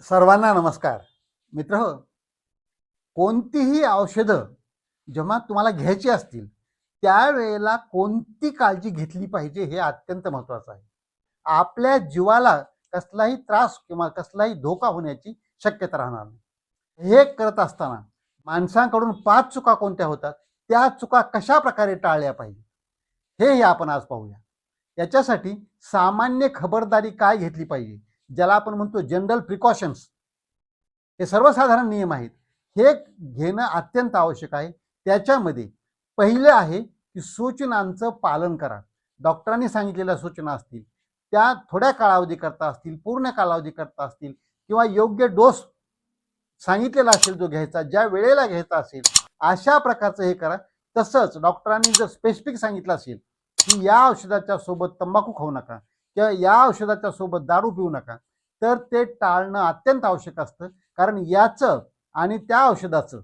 सर्वांना नमस्कार. मित्रहो, कोणतीही औषधं जेव्हा तुम्हाला घ्यायची असतील त्यावेळेला कोणती काळजी घेतली पाहिजे हे अत्यंत महत्त्वाचं आहे. आपल्या जीवाला कसलाही त्रास किंवा कसलाही धोका होण्याची शक्यता राहणार नाही. हे करत असताना माणसांकडून 5 चुका कोणत्या होतात, त्या चुका कशा प्रकारे टाळल्या पाहिजे हेही आपण आज पाहूया. याच्यासाठी सामान्य खबरदारी काय घेतली पाहिजे, ज्याला आपण म्हणतो जनरल प्रिकॉशन्स, हे सर्वसाधारण नियम आहेत, हे घेणं अत्यंत आवश्यक आहे. त्याच्यामध्ये पहिले आहे की सूचनांचं पालन करा. डॉक्टरांनी सांगितलेल्या सूचना असतील त्या थोड्या कालावधी करता असतील, पूर्ण कालावधी करता असतील, किंवा योग्य डोस सांगितलेला असेल जो घ्यायचा, ज्या वेळेला घ्यायचा असेल, अशा प्रकारचं हे करा. तसंच डॉक्टरांनी जर स्पेसिफिक सांगितलं असेल की या औषधाच्या सोबत तंबाखू खाऊ नका किंवा या औषधाच्या सोबत दारू पिऊ नका, तर ते टाळणं अत्यंत आवश्यक असतं. कारण याचं आणि त्या औषधाचं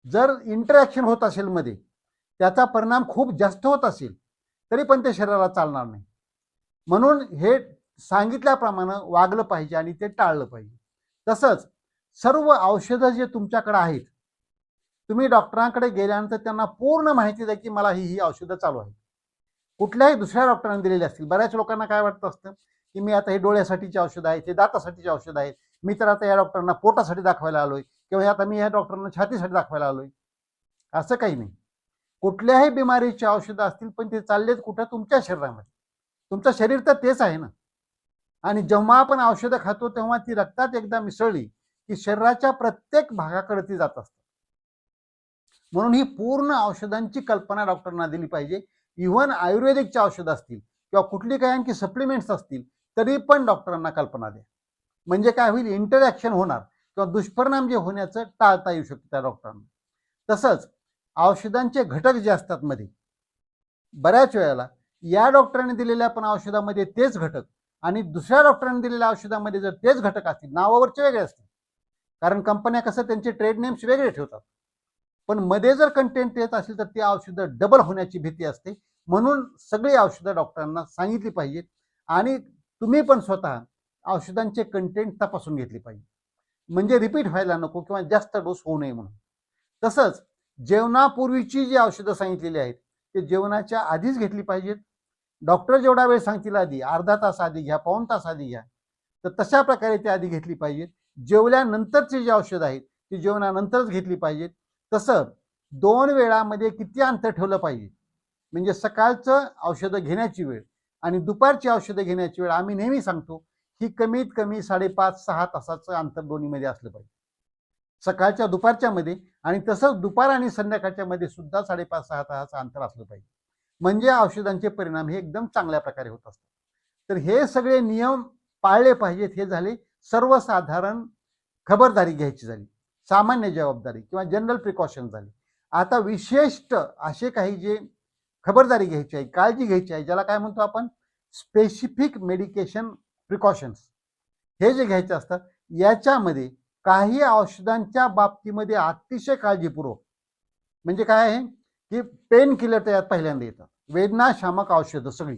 जर इंटरॅक्शन होत असेल मध्ये, त्याचा परिणाम खूप जास्त होत असेल तरी पण ते शरीराला चालणार नाही. म्हणून हे सांगितल्याप्रमाणे वागलं पाहिजे आणि ते टाळलं पाहिजे. तसंच सर्व औषधं जे तुमच्याकडे आहेत, तुम्ही डॉक्टरांकडे गेल्यानंतर त्यांना पूर्ण माहिती द्या की मला ही औषधं चालू आहेत. कुठल्याही दुसऱ्या डॉक्टरांनी दिलेली असतील. बऱ्याच लोकांना काय वाटतं असतं की मी आता हे डोळ्यासाठीची औषधं आहेत, हे दातासाठीची औषधं आहेत, मी तर आता या डॉक्टरांना पोटासाठी दाखवायला आलोय किंवा आता मी या डॉक्टरांना छातीसाठी दाखवायला आलोय. असं काही नाही. कुठल्याही बिमारीची औषधं असतील पण ते चाललेत कुठं, तुमच्या शरीरामध्ये. तुमचं शरीर तर तेच आहे ना. आणि जेव्हा आपण औषधं खातो तेव्हा ती रक्तात एकदा मिसळली की शरीराच्या प्रत्येक भागाकडे ती जात असते. म्हणून ही पूर्ण औषधांची कल्पना डॉक्टरांना दिली पाहिजे. इव्हन आयुर्वेदिकच्या औषधं असतील किंवा कुठली काही आणखी सप्लिमेंट्स असतील तरी पण डॉक्टरांना कल्पना द्या. म्हणजे काय होईल, इंटरॅक्शन होणार किंवा दुष्परिणाम जे होण्याचं टाळता येऊ शकतं त्या डॉक्टरांना. तसंच औषधांचे घटक जे असतात मध्ये, बऱ्याच वेळेला या डॉक्टरांनी दिलेल्या पण औषधामध्ये तेच घटक आणि दुसऱ्या डॉक्टरांनी दिलेल्या औषधामध्ये जर तेच घटक असतील, नावावरचे वेगळे असतील, कारण कंपन्या कसं त्यांचे ट्रेड नेम्स वेगळे ठेवतात, पण मध्ये जर कंटेंट येत असेल तर ती औषधं डबल होण्याची भीती असते. म्हणून सगळी औषधं डॉक्टरांना सांगितली पाहिजेत आणि तुम्ही पण स्वतः औषधांचे कंटेंट तपासून घेतली पाहिजे, म्हणजे रिपीट व्हायला नको किंवा जास्त डोस होऊ नये म्हणून. तसंच जेवणापूर्वीची जी औषधं सांगितलेली आहेत ते जेवणाच्या आधीच घेतली पाहिजेत. डॉक्टर जेवढा वेळ सांगतील आधी, अर्धा तास आधी घ्या, पाऊण तास आधी घ्या, तर तशा प्रकारे ते आधी घेतली पाहिजेत. जेवल्यानंतरची जी औषधं आहेत ती जेवणानंतरच घेतली पाहिजेत. तसं 2 वेळामध्ये किती अंतर ठेवलं पाहिजे, म्हणजे सकाळचं औषधं घेण्याची वेळ आणि दुपारची औषधं घेण्याची वेळ आम्ही नेहमी सांगतो ही कमीत कमी 5.5-6 तासाचं अंतर दोन्हीमध्ये असलं पाहिजे, सकाळच्या दुपारच्या मध्ये. आणि तसंच दुपार आणि संध्याकाळच्या मध्ये सुद्धा 5.5-6 तासाचं अंतर असलं पाहिजे, म्हणजे औषधांचे परिणाम हे एकदम चांगल्या प्रकारे होत असतात. तर हे सगळे नियम पाळले पाहिजेत. हे झाले सर्वसाधारण खबरदारी घ्यायची झाली, सामान्य जबाबदारी किंवा जनरल प्रिकॉशन झाली. आता विशिष्ट असे काही जे खबरदारी घ्यायची आहे, काळजी घ्यायची आहे, ज्याला काय म्हणतो आपण स्पेसिफिक मेडिकेशन प्रिकॉशन्स, हे जे घ्यायचे असतात, याच्यामध्ये काही औषधांच्या बाबतीमध्ये अतिशय काळजीपूर्वक, म्हणजे काय आहे की पेन किलर त्यात पहिल्यांदा येतात, वेदनाशामक औषधं सगळी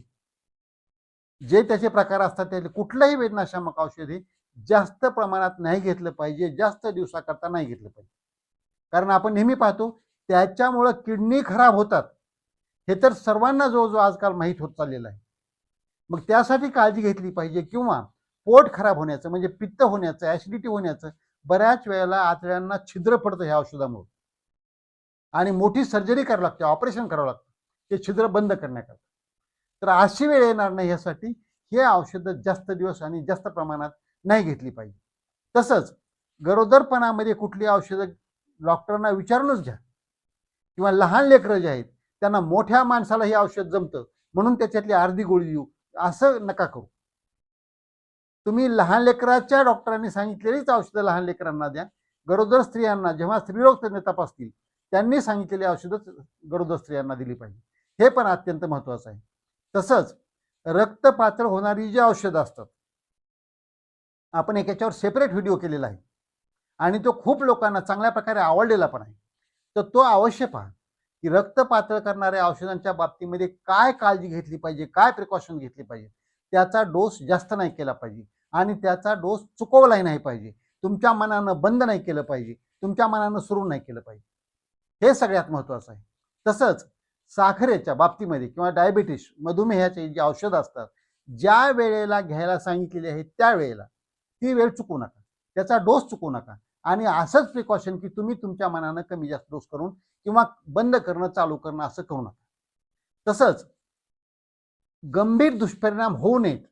जे त्याचे प्रकार असतात त्याचे कुठलंही वेदनाशामक औषध हे जास्त प्रमाणात नाही घेतलं पाहिजे, जास्त दिवसाकरता नाही घेतलं पाहिजे. कारण आपण नेहमी पाहतो त्याच्यामुळं किडनी खराब होतात, हे तर सर्वांना जो आजकाल माहीत होत चाललेलं आहे. मग त्यासाठी काळजी घेतली पाहिजे. किंवा पोट खराब होण्याचं, म्हणजे पित्त होण्याचं, ॲसिडिटी होण्याचं, बऱ्याच वेळेला आतड्यांना छिद्र पडतं ह्या औषधामुळे आणि मोठी सर्जरी करावी लागते, ऑपरेशन करावं लागतं ते छिद्र बंद करण्याकरता. तर अशी वेळ येणार नाही यासाठी हे औषधं जास्त दिवस आणि जास्त प्रमाणात नाही घेतली पाहिजे. तसंच गरोदरपणामध्ये कुठली औषधं डॉक्टरांना विचारूनच घ्या. किंवा लहान लेकरं जे आहेत त्यांना मोठ्या माणसाला हे औषध जमतं म्हणून त्याच्यातली अर्धी गोळी देऊ, असं नका करू. तुम्ही लहान लेकराच्या डॉक्टरांनी सांगितलेलीच औषधं लहान लेकरांना द्या. गरोदर स्त्रियांना जेव्हा स्त्रीरोग तज्ञ तपासतील त्यांनी सांगितलेली औषधच गरोदर स्त्रियांना दिली पाहिजे, हे पण अत्यंत महत्त्वाचं आहे. तसंच रक्त पातळ होणारी जी औषधं असतात, आपण याच्यावर सेपरेट व्हिडिओ केलेला आहे आणि तो खूप लोकांना चांगल्या प्रकारे आवडलेला पण आहे, तर तो अवश्य पहा. की रक्त पातळ करणाऱ्या औषधांच्या बाबतीमध्ये काय काळजी घेतली पाहिजे, काय प्रिकॉशन घेतली पाहिजे. त्याचा डोस जास्त नाही केला पाहिजे आणि त्याचा डोस चुकवलाही नाही पाहिजे. तुमच्या मनानं बंद नाही केलं पाहिजे, तुमच्या मनानं सुरू नाही केलं पाहिजे. हे सगळ्यात महत्त्वाचं आहे. तसंच साखरेच्या बाबतीमध्ये किंवा डायबिटीस, मधुमेहाचे जे औषधं असतात, ज्या वेळेला घ्यायला सांगितलेले आहे त्या वेळेला ती वेळ चुकू नका, त्याचा डोस चुकू नका. आणि असंच प्रिकॉशन की तुम्ही तुमच्या मनानं कमी जास्त डोस करून किंवा बंद करणं चालू करणं असं करू नका. तसंच गंभीर दुष्परिणाम होऊ नयेत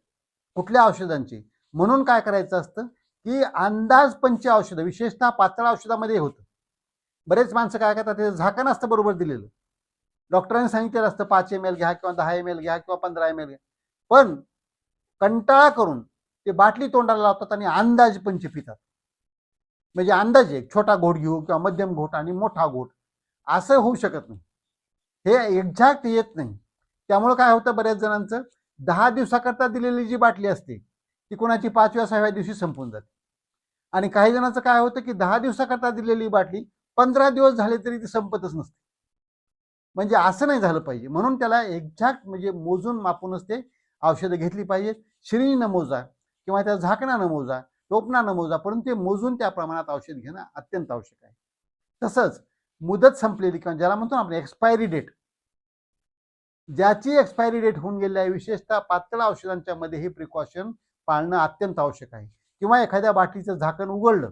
कुठल्या औषधांचे म्हणून काय करायचं असतं की अंदाजपंच औषधं, विशेषतः पातळ औषधामध्ये होतं. बरेच माणसं काय करतात, ते झाकण असतं बरोबर दिलेलं, डॉक्टरांनी सांगितलेलं असतं 5 ml घ्या किंवा 10 ml घ्या किंवा 15 ml घ्या, पण कंटाळा करून ते बाटली तोंडाला लावतात आणि अंदाजपंच पितात. म्हणजे अंदाजे छोटा घोट घेऊ किंवा मध्यम घोट आणि मोठा घोट असं होऊ शकत नाही, हे एक्झॅक्ट येत नाही. त्यामुळे काय होतं, बऱ्याच जणांचं 10 दिवसाकरता दिलेली जी बाटली असते ती कोणाची 5व्या 6व्या दिवशी संपून जाते. आणि काही जणांचं काय होतं की 10 दिवसाकरता दिलेली बाटली 15 दिवस झाले तरी ती संपतच नसते. म्हणजे असं नाही झालं पाहिजे. म्हणून त्याला एक्झॅक्ट म्हणजे मोजून मापूनच ते औषधं घेतली पाहिजेत. शिरीनं मोजा किंवा त्या झाकणानं मोजा, टोपणानं मोजा, परंतु ते मोजून त्या प्रमाणात औषध घेणं अत्यंत आवश्यक आहे. तसंच मुदत संपलेली किंवा ज्याला म्हणतो आपण एक्सपायरी डेट, ज्याची एक्सपायरी डेट होऊन गेली आहे, विशेषतः पातळ औषधांच्या मध्ये हे प्रिकॉशन पाळणं अत्यंत आवश्यक आहे. किंवा एखाद्या बाटलीचं झाकण उघडलं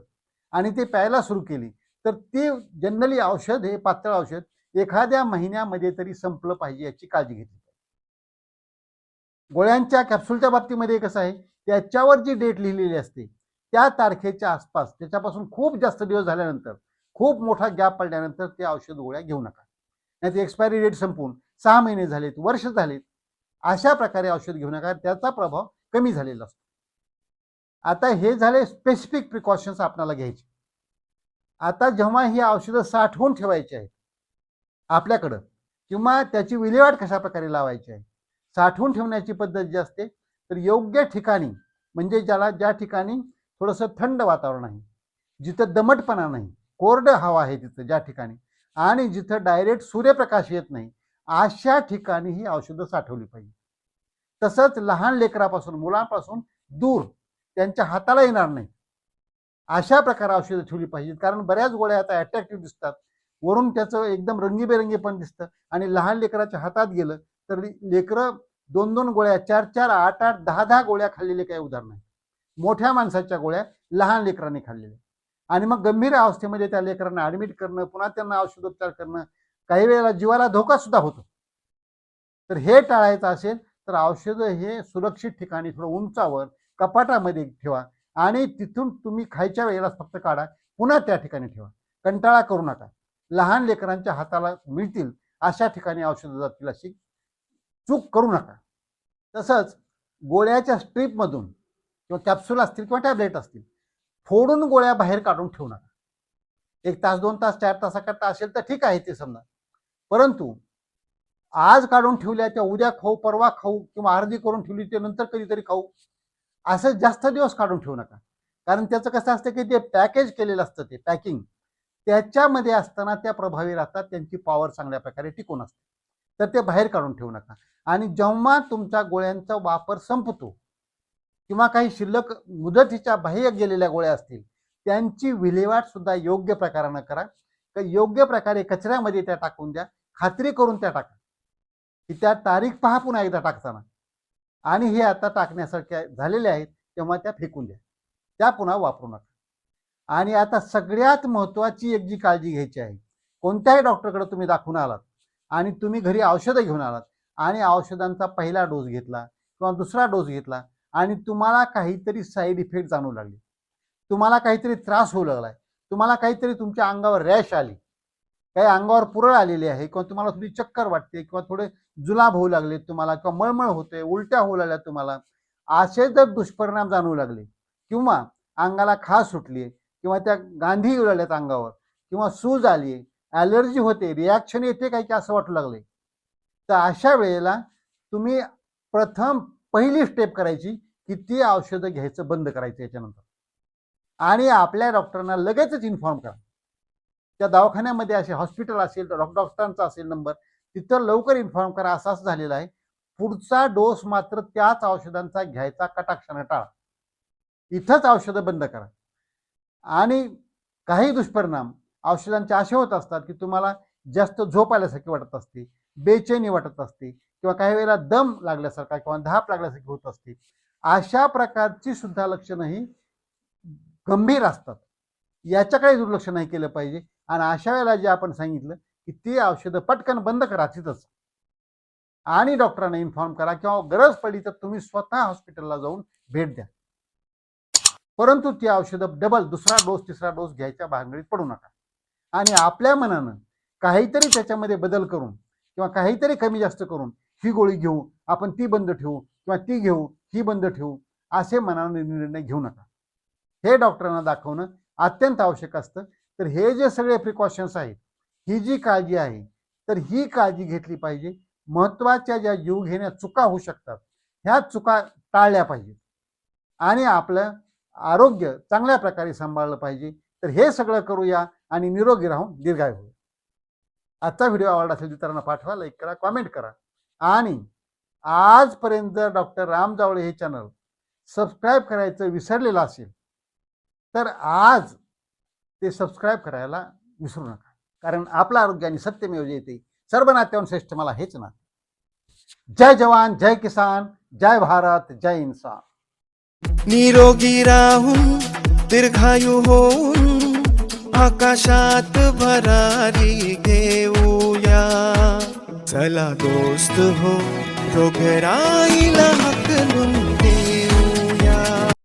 आणि ते प्यायला सुरू केली तर ते जनरली औषध, हे पातळ औषध एखाद्या महिन्यामध्ये तरी संपलं पाहिजे याची काळजी घेतली पाहिजे. गोळ्यांच्या कॅप्सूलच्या बाबतीमध्ये कसं आहे, त्याच्यावर जी डेट लिहिलेली असते त्या तारखेच्या आसपास, त्याच्यापासून खूप जास्त दिवस झाल्यानंतर, खूप मोठा गॅप पडल्यानंतर ते औषध गोळ्या घेऊ नका. नाही ते एक्सपायरी डेट संपून 6 महिने झालेत, वर्ष झालेत, अशा प्रकारे औषध घेऊ नका, त्याचा प्रभाव कमी झालेला असतो. आता हे झाले स्पेसिफिक प्रिकॉशन्स आपल्याला घ्यायचे. आता जेव्हा ही औषधं साठवून ठेवायची आहेत आपल्याकडं किंवा त्याची विल्हेवाट कशा प्रकारे लावायची आहे, साठवून ठेवण्याची पद्धत जी असते तर योग्य ठिकाणी, म्हणजे ज्या ठिकाणी थोडंसं थंड वातावरण आहे, जिथं दमटपणा नाही, कोरडं हवा आहे तिथं ज्या ठिकाणी, आणि जिथं डायरेक्ट सूर्यप्रकाश येत नाही अशा ठिकाणी ही औषधं साठवली पाहिजे. तसंच लहान लेकरापासून, मुलांपासून दूर, त्यांच्या हाताला येणार नाही अशा प्रकारे औषधं ठेवली पाहिजेत. कारण बऱ्याच गोळ्या आता अट्रॅक्टिव्ह दिसतात, वरून त्याचं एकदम रंगीबेरंगी पण दिसतं, आणि लहान लेकराच्या हातात गेलं तर लेकरं 2-2 गोळ्या, 4-4, 8-8, 10-10 गोळ्या खाल्लेले काही उदाहरण आहे. मोठ्या माणसाच्या गोळ्या लहान लेकरांनी खाल्लेल्या, आणि मग गंभीर अवस्थेमध्ये त्या लेकरांना ऍडमिट करणं, पुन्हा त्यांना औषधोपचार करणं, काही वेळेला जीवाला धोका सुद्धा होतो. तर हे टाळायचं असेल तर औषधं हे सुरक्षित ठिकाणी, थोडं उंचावर कपाटामध्ये ठेवा, आणि तिथून तुम्ही खायच्या वेळेला फक्त काढा, पुन्हा त्या ठिकाणी ठेवा. कंटाळा करू नका. लहान लेकरांच्या हाताला मिळतील अशा ठिकाणी औषधं जातील अशी चूक करू नका. तसंच गोळ्याच्या स्ट्रीपमधून किंवा कॅप्सूल असतील किंवा टॅबलेट असतील, फोडून गोळ्या बाहेर काढून ठेवू नका. 1 तास, 2 तास, 4 तासाकरता असेल तर ठीक आहे ते समजा, परंतु आज काढून ठेवल्या त्या उद्या खाऊ, परवा खाऊ, किंवा अर्धी करून ठेवली ते नंतर कधीतरी खाऊ, असं जास्त दिवस काढून ठेवू नका. कारण त्याचं कसं असतं की ते पॅकेज केलेलं असतं, ते पॅकिंग त्याच्यामध्ये असताना त्या प्रभावी राहतात, त्यांची पॉवर चांगल्या प्रकारे टिकून असते, तर ते बाहेर काढून ठेवू नका. आणि जेव्हा तुमच्या गोळ्यांचा वापर संपतो किंवा काही शिल्लक मुदतीच्या बाहेर गेलेल्या गोळ्या असतील त्यांची विल्हेवाट सुद्धा योग्य प्रकारानं करा. योग्य प्रकारे कचऱ्यामध्ये त्या टाकून द्या, खात्री करून त्या टाका की त्या तारीख पहा पुन्हा एकदा टाकताना, आणि हे आता टाकण्यासारख्या झालेल्या आहेत तेव्हा त्या फेकून द्या, त्या पुन्हा वापरू नका. आणि आता सगळ्यात महत्त्वाची एक जी काळजी घ्यायची आहे, कोणत्याही डॉक्टरकडे तुम्ही दाखवून आलात आणि तुम्ही घरी औषधं घेऊन आलात आणि औषधांचा पहिला डोस घेतला किंवा दुसरा डोस घेतला आणि तुम्हाला काहीतरी साईड इफेक्ट जाणवू लागले, तुम्हाला काहीतरी त्रास होऊ लागलाय, तुम्हाला काहीतरी तुमच्या अंगावर रॅश आली, काही अंगावर पुरळ आलेली आहे, किंवा तुम्हाला थोडी चक्कर वाटते, किंवा थोडे जुलाब होऊ लागले तुम्हाला, किंवा मळमळ होते, उलट्या होऊ लागल्या तुम्हाला, असे जर दुष्परिणाम जाणवू लागले, किंवा अंगाला खाज सुटली, किंवा त्या गांधी येऊ लागल्यात अंगावर, किंवा सूज आली, ॲलर्जी होते, रिॲक्शन येते काही की असं वाटू लागले, तर अशा वेळेला तुम्ही प्रथम पहिली स्टेप करायची की ती औषधं घ्यायचं बंद करायचं याच्यानंतर, आणि आपल्या डॉक्टरांना लगेचच इन्फॉर्म करा. त्या दवाखान्यामध्ये असे हॉस्पिटल असेल तर डॉक्टरांचा असेल नंबर, तिथं लवकर इन्फॉर्म करा. असं झालेलं आहे. पुढचा डोस मात्र त्याच औषधांचा घ्यायचा कटाक्षाने टाळा. इथंच औषधं बंद करा. आणि काही दुष्परिणाम औषधांचे असे होत असतात की तुम्हाला जास्त झोप आल्यासारखी वाटत असते, बेचैनी वाटत असते, किंवा काही वेळेला दम लागल्यासारखा किंवा धाप लागल्यासारखी होत असते. अशा प्रकारची सुद्धा लक्षणं ही गंभीर असतात. याच्याकडे दुर्लक्ष नाही केलं पाहिजे. आणि अशा वेळेला जे आपण सांगितलं की ती औषधं पटकन बंद करा तिथंच, आणि डॉक्टरांना इन्फॉर्म करा, किंवा गरज पडली तर तुम्ही स्वतः हॉस्पिटलला जाऊन भेट द्या. परंतु ती औषधं डबल दुसरा डोस तिसरा डोस घ्यायच्या भानगडीत पडू नका. आणि आपल्या मनानं काहीतरी त्याच्यामध्ये बदल करून किंवा काहीतरी कमी जास्त करून ही गोळी घेऊ आपण ती बंद ठेवू किंवा ती घेऊ ही बंद ठेवू असे मनाने निर्णय घेऊ नका. हे डॉक्टरांना दाखवणं अत्यंत आवश्यक असतं. तर हे जे सगळे प्रिकॉशन्स आहेत, ही जी काळजी आहे, तर ही काळजी घेतली पाहिजे. महत्त्वाच्या ज्या जीवघेण्या चुका होऊ शकतात ह्या चुका टाळल्या पाहिजेत आणि आपलं आरोग्य चांगल्या प्रकारे सांभाळलं पाहिजे. तर हे सगळं करूया आणि निरोगी राहून दीर्घायू होऊ. आजचा व्हिडिओ आवडला असेल तर इतरांना पाठवा, लाईक करा, कमेंट करा. आणि आजपर्यंत जर डॉक्टर राम जावळे हे चॅनल सबस्क्राईब करायचं विसरलेलं असेल तर आज ते सबस्क्राईब करायला विसरू नका. कारण आपलं आरोग्य आणि सत्यमेव जयते, सर्व नात्याहून श्रेष्ठ मला हेच ना. जय जवान, जय किसान, जय भारत, जय इंसान. निरोगी राहून दीर्घायू होऊन आकाशात भरारी घेऊया. चला दोस्त हो, रोगराईला